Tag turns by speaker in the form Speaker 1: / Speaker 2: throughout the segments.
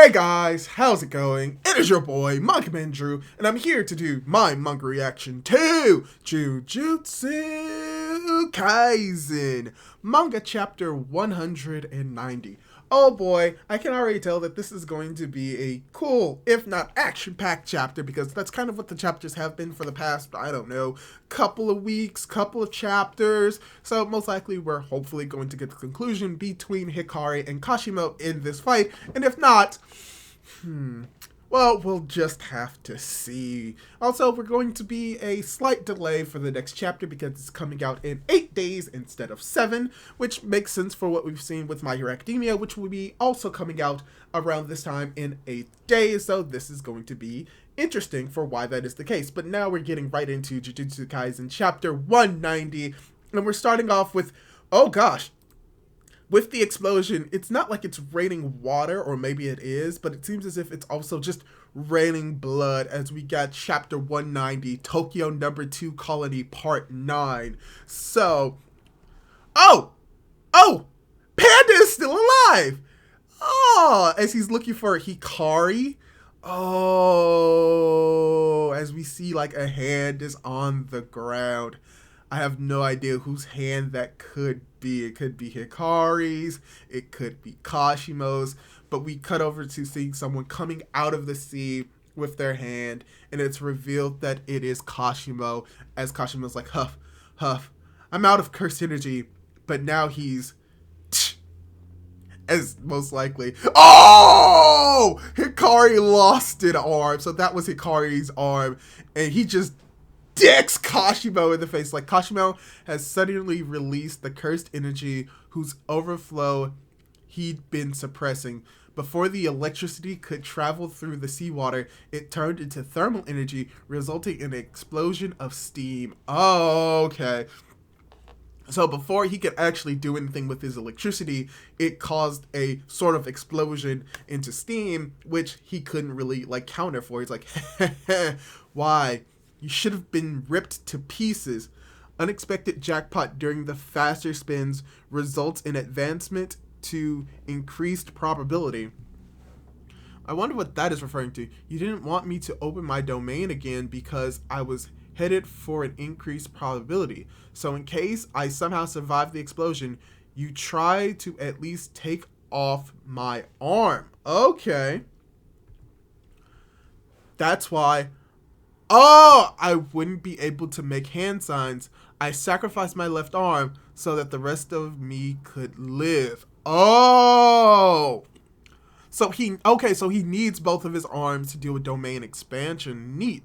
Speaker 1: Hey guys, how's it going? It is your boy, Manga Man Drew, and I'm here to do my manga reaction to Jujutsu Kaisen, manga chapter 190. Oh boy, I can already tell that this is going to be a cool, if not action-packed chapter, because that's kind of what the chapters have been for the past, I don't know, couple of weeks, couple of chapters. So most likely we're hopefully going to get the conclusion between Hikari and Kashimo in this fight, and if not, well, we'll just have to see. Also, we're going to be a slight delay for the next chapter because it's coming out in 8 days instead of 7, which makes sense for what we've seen with My Hero Academia, which will be also coming out around this time in 8 days. So this is going to be interesting for why that is the case. But now we're getting right into Jujutsu Kaisen chapter 190, and we're starting off with, oh gosh, with the explosion. It's not like it's raining water, or maybe it is, but it seems as if it's also just raining blood as we got chapter 190, Tokyo number 2 colony part 9. So, oh, Panda is still alive. Oh, as he's looking for Hikari. Oh, as we see like a hand is on the ground. I have no idea whose hand that could be. It could be Hikari's, it could be Kashimo's, but we cut over to seeing someone coming out of the sea with their hand, and it's revealed that it is Kashimo, as Kashimo's like, huff, huff, I'm out of curse energy, but now he's, as most likely, oh! Hikari lost an arm, so that was Hikari's arm, and he just dicks Kashimo in the face. Like, Kashimo has suddenly released the cursed energy whose overflow he'd been suppressing. Before the electricity could travel through the seawater, it turned into thermal energy, resulting in an explosion of steam. Oh, okay. So before he could actually do anything with his electricity, it caused a sort of explosion into steam, which he couldn't really, like, counter for. He's like, why? You should have been ripped to pieces. Unexpected jackpot during the faster spins results in advancement to increased probability. I wonder what that is referring to. You didn't want me to open my domain again because I was headed for an increased probability. So in case I somehow survive the explosion, you try to at least take off my arm. Okay. That's why. Oh, I wouldn't be able to make hand signs. I sacrificed my left arm so that the rest of me could live. Oh. So he needs both of his arms to do a domain expansion. Neat.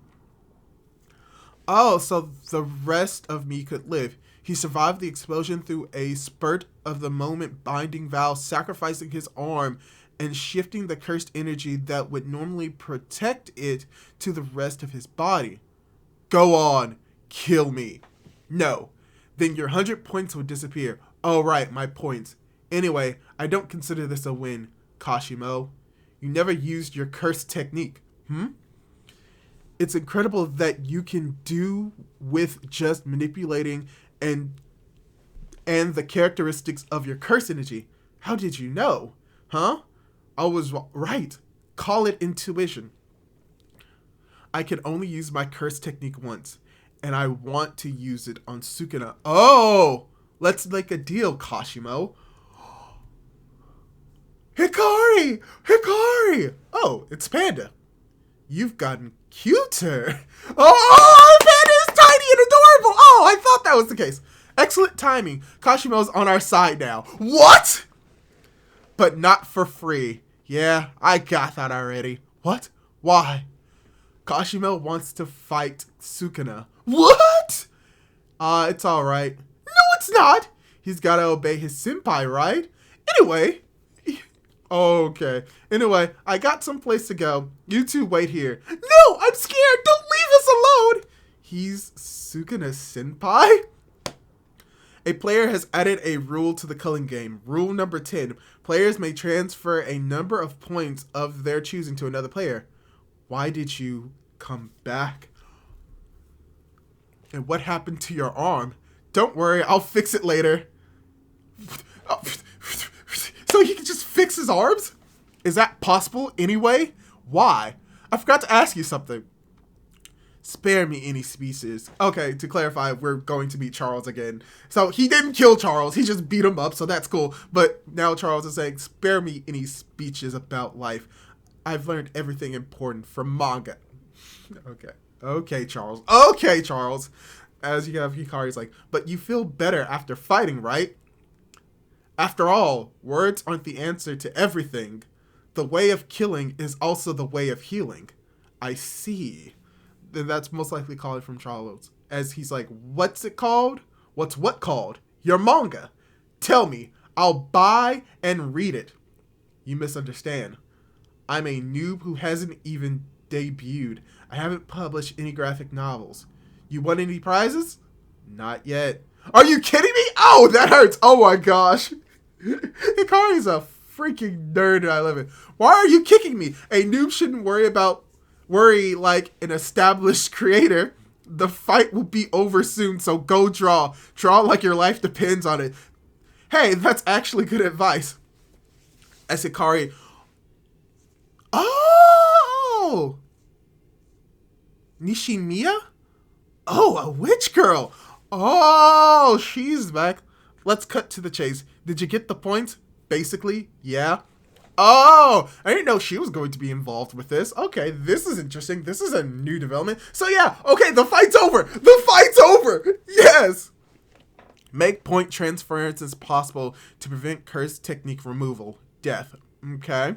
Speaker 1: Oh, so the rest of me could live. He survived the explosion through a spurt of the moment binding vow, sacrificing his arm and shifting the cursed energy that would normally protect it to the rest of his body. Go on, kill me. No, then your 100 points would disappear. Oh right, my points. Anyway, I don't consider this a win, Kashimo. You never used your cursed technique. It's incredible that you can do with just manipulating and the characteristics of your curse energy. How did you know? Huh? I was right. Call it intuition. I can only use my curse technique once, and I want to use it on Sukuna. Oh! Let's make a deal, Kashimo. Hikari! Hikari! Oh, it's Panda. You've gotten cuter. Oh, Panda is tiny and adorable! Oh, I thought that was the case. Excellent timing. Kashimo's on our side now. What? But not for free. Yeah, I got that already. What? Why? Kashimo wants to fight Sukuna. What? It's alright. No, it's not. He's gotta obey his senpai, right? Anyway. Okay. Anyway, I got someplace to go. You two wait here. No, I'm scared. Don't leave us alone. He's Sukuna's senpai? A player has added a rule to the culling game. Rule number 10. Players may transfer a number of points of their choosing to another player. Why did you come back? And what happened to your arm? Don't worry, I'll fix it later. So he can just fix his arms? Is that possible anyway? Why? I forgot to ask you something. Spare me any speeches. Okay, to clarify, we're going to meet Charles again. So he didn't kill Charles, he just beat him up, so that's cool. But now Charles is saying, spare me any speeches about life. I've learned everything important from manga. Okay, Charles. Okay, Charles. As you have Hikari's like, but you feel better after fighting, right? After all, words aren't the answer to everything. The way of killing is also the way of healing. I see. Then that's most likely calling from Charles. As he's like, what's it called? What's what called? Your manga. Tell me. I'll buy and read it. You misunderstand. I'm a noob who hasn't even debuted. I haven't published any graphic novels. You won any prizes? Not yet. Are you kidding me? Oh, that hurts. Oh my gosh. Hikari's a freaking nerd and I love it. Why are you kicking me? A noob shouldn't worry like an established creator. The fight will be over soon, so go draw. Draw like your life depends on it. Hey, that's actually good advice. As Hikari... Oh! Nishimiya? Oh, a witch girl. Oh, she's back. Let's cut to the chase. Did you get the point? Basically, yeah. Oh, I didn't know she was going to be involved with this. Okay, this is interesting. This is a new development. So yeah, okay, the fight's over. The fight's over. Yes. Make point transferences possible to prevent curse technique removal. Death. Okay.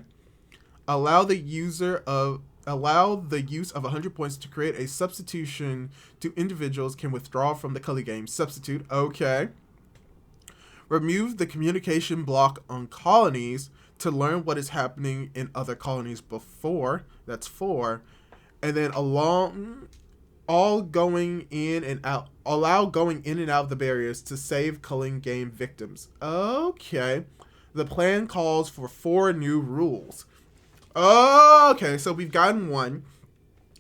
Speaker 1: Allow the use of 100 points to create a substitution to individuals can withdraw from the Cully game. Substitute. Okay. Remove the communication block on colonies to learn what is happening in other colonies before. That's 4. And then allow going in and out of the barriers to save culling game victims. Okay. The plan calls for 4 new rules. Okay, so we've gotten one.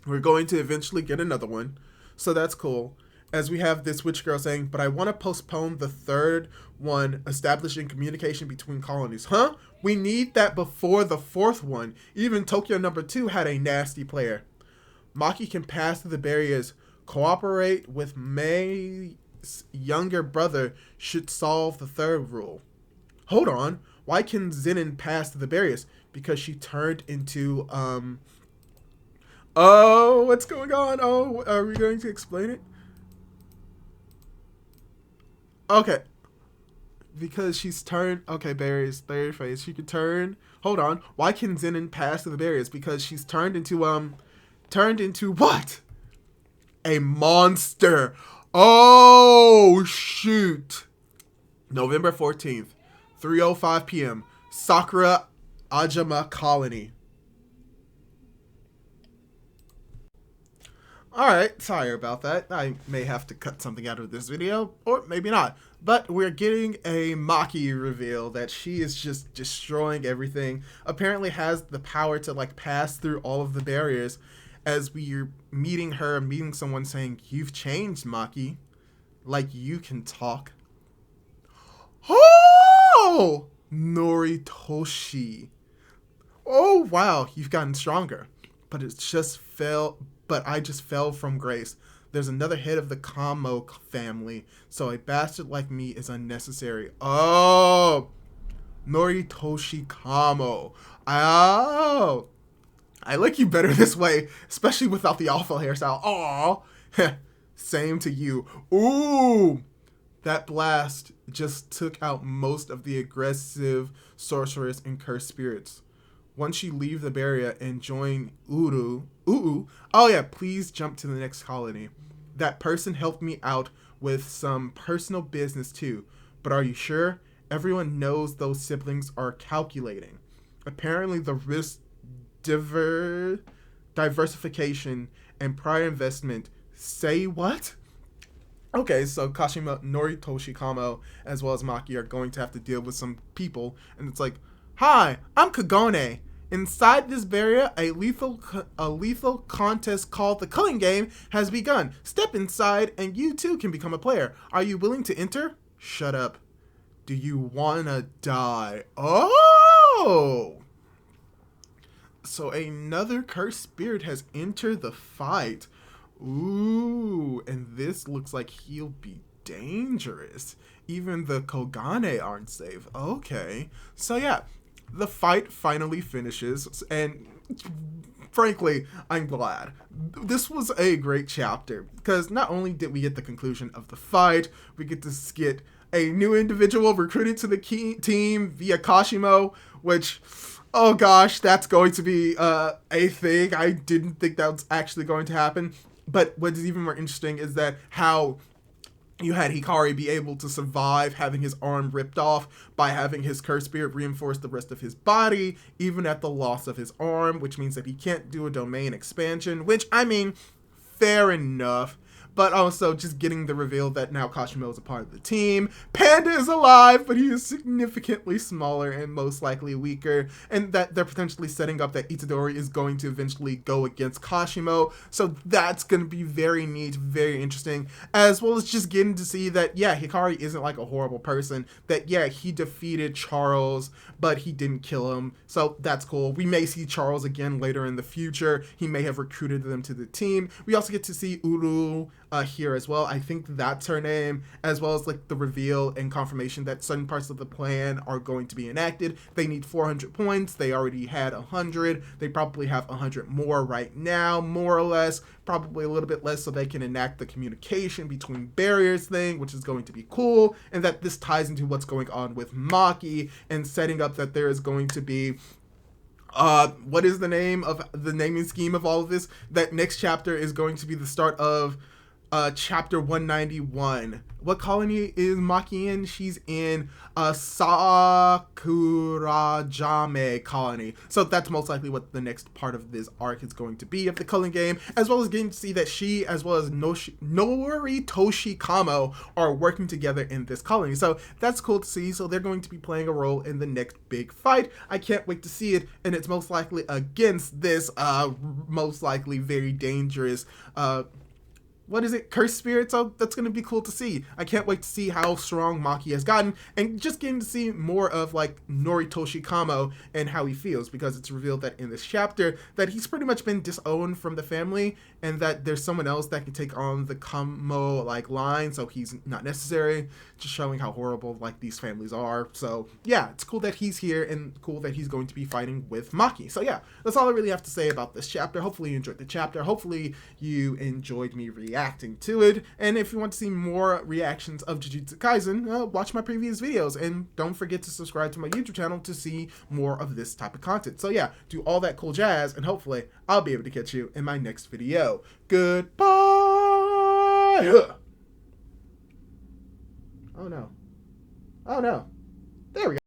Speaker 1: We're going to eventually get another one. So that's cool. As we have this witch girl saying, but I want to postpone the third one, establishing communication between colonies. Huh? We need that before the 4th one. Even Tokyo number 2 had a nasty player. Maki can pass through the barriers. Cooperate with May's younger brother should solve the 3rd rule. Hold on. Why can Zenin pass through the barriers? Because she turned into, Oh, what's going on? Oh, are we going to explain it? Okay. Because she's turned... Okay, barriers. 3rd phase. She could turn... Hold on. Why can Zenin pass through the barriers? Because she's turned into, Turned into what? A monster. Oh, shoot. November 14th. 3:05 p.m. Sakura Ajima Colony. Alright, sorry about that. I may have to cut something out of this video, or maybe not. But we're getting a Maki reveal that she is just destroying everything. Apparently has the power to like pass through all of the barriers. As we're meeting someone saying, "You've changed, Maki. Like you can talk." Oh! Noritoshi. Oh wow, you've gotten stronger. But I just fell from grace. There's another head of the Kamo family, so a bastard like me is unnecessary. Oh! Noritoshi Kamo. Oh! I like you better this way, especially without the awful hairstyle. Aww. Same to you. Ooh! That blast just took out most of the aggressive sorceress and cursed spirits. Once you leave the barrier and join oh yeah, please jump to the next colony. That person helped me out with some personal business too. But are you sure? Everyone knows those siblings are calculating. Apparently the risk diversification and prior investment say what? Okay, so Kashima, Noritoshi Kamo, as well as Maki are going to have to deal with some people. And it's like, hi, I'm Kagone. Inside this barrier, a lethal contest called the Culling Game has begun. Step inside and you too can become a player. Are you willing to enter? Shut up. Do you wanna die? Oh! So another cursed spirit has entered the fight. Ooh, and this looks like he'll be dangerous. Even the Kogane aren't safe. Okay. So yeah, the fight finally finishes, and frankly, I'm glad. This was a great chapter because not only did we get the conclusion of the fight, we get to get a new individual recruited to the team via Kashimo, which, oh gosh, that's going to be a thing. I didn't think that was actually going to happen. But what is even more interesting is that how you had Hikari be able to survive having his arm ripped off by having his cursed spirit reinforce the rest of his body, even at the loss of his arm, which means that he can't do a domain expansion, which, I mean, fair enough. But also just getting the reveal that now Kashimo is a part of the team. Panda is alive, but he is significantly smaller and most likely weaker. And that they're potentially setting up that Itadori is going to eventually go against Kashimo. So that's going to be very neat, very interesting. As well as just getting to see that, yeah, Hikari isn't like a horrible person. That, yeah, he defeated Charles, but he didn't kill him. So that's cool. We may see Charles again later in the future. He may have recruited them to the team. We also get to see Uru here as well. I think that's her name, as well as like the reveal and confirmation that certain parts of the plan are going to be enacted. They need 400 points. They already had 100. They probably have 100 more right now, more or less, probably a little bit less, so they can enact the communication between barriers thing, which is going to be cool. And that this ties into what's going on with Maki and setting up that there is going to be what is the name of the naming scheme of all of this? That next chapter is going to be the start of chapter 191. What colony is Maki in? She's in Sakurajame colony. So that's most likely what the next part of this arc is going to be of the culling game, as well as getting to see that she, as well as Noritoshi Kamo, are working together in this colony. So that's cool to see. So they're going to be playing a role in the next big fight. I can't wait to see it, and it's most likely against this most likely very dangerous what is it? Cursed Spirit? So that's going to be cool to see. I can't wait to see how strong Maki has gotten, and just getting to see more of like Noritoshi Kamo and how he feels, because it's revealed that in this chapter that he's pretty much been disowned from the family, and that there's someone else that can take on the Kamo like line, so he's not necessary, just showing how horrible like these families are. So yeah, it's cool that he's here, and cool that he's going to be fighting with Maki. So yeah, that's all I really have to say about this chapter. Hopefully you enjoyed the chapter. Hopefully you enjoyed me reacting to it. And if you want to see more reactions of Jujutsu Kaisen, watch my previous videos, and don't forget to subscribe to my YouTube channel to see more of this type of content. So yeah, do all that cool jazz, and hopefully I'll be able to catch you in my next video. Goodbye. Oh no. Oh no. There we go.